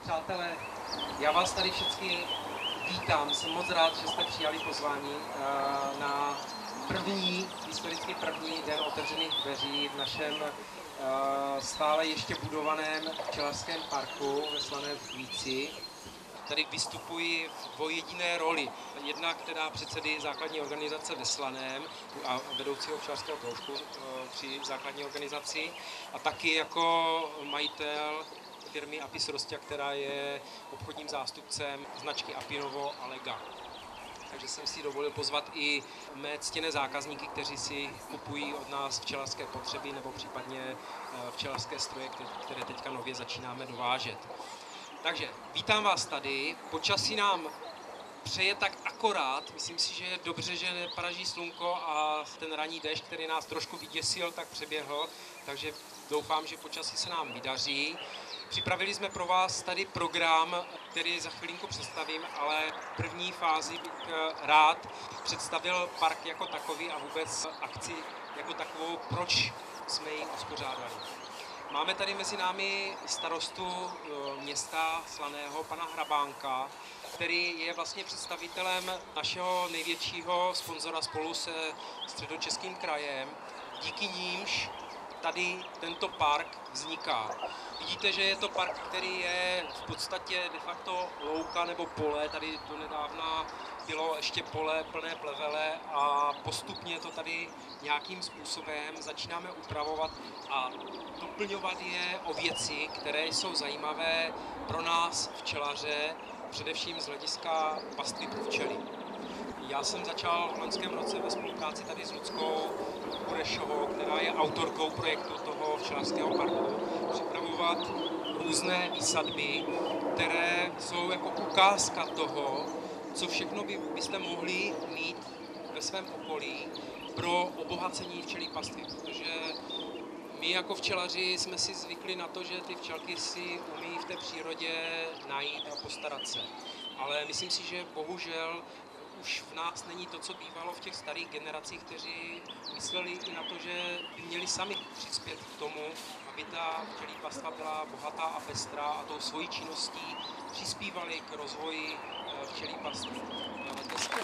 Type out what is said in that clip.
Přátelé, já vás tady všichni vítám. Jsem moc rád, že jste přijali pozvání na historicky první den otevřených dveří v našem stále ještě budovaném včelařském parku ve Slaném Chvíci. Tady vystupuji v dvojjediné roli. Jedna, která předsedy základní organizace ve Slaném a vedoucího včelařského kroužku při základní organizaci a taky jako majitel firmy Apis Rostia, která je obchodním zástupcem značky Apinovo a Lega. Takže jsem si dovolil pozvat i mé ctěné zákazníky, kteří si kupují od nás včelařské potřeby nebo případně včelařské stroje, které teďka nově začínáme dovážet. Takže vítám vás tady, počasí nám přeje tak akorát, myslím si, že je dobře, že neparaží slunko a ten ranní déšť, který nás trošku vyděsil, tak přeběhl, takže doufám, že počasí se nám vydaří. Připravili jsme pro vás tady program, který za chvilinku představím, ale v první fázi bych rád představil park jako takový a vůbec akci jako takovou, proč jsme ji uspořádali. Máme tady mezi námi starostu města Slaného, pana Hrabánka, který je vlastně představitelem našeho největšího sponzora spolu se Středočeským krajem, díky nímž tady tento park vzniká. Vidíte, že je to park, který je v podstatě de facto louka nebo pole. Tady donedávna bylo ještě pole plné plevele a postupně to tady nějakým způsobem začínáme upravovat a doplňovat je o věci, které jsou zajímavé pro nás včelaře, především z hlediska pastvy pro včely. Já jsem začal v loňském roce ve spolupráci tady s Luckou Burešovou, která je autorkou projektu toho včelařského parku, připravovat různé výsadby, které jsou jako ukázka toho, co všechno byste mohli mít ve svém okolí pro obohacení včelí pastvy, protože my jako včelaři jsme si zvykli na to, že ty včelky si umí v té přírodě najít a postarat se. Ale myslím si, že bohužel už v nás není to, co bývalo v těch starých generacích, kteří mysleli i na to, že by měli sami přispět k tomu, aby ta včelí pastva byla bohatá a pestrá a tou svojí činností přispívali k rozvoji včelí pastvy. Dneska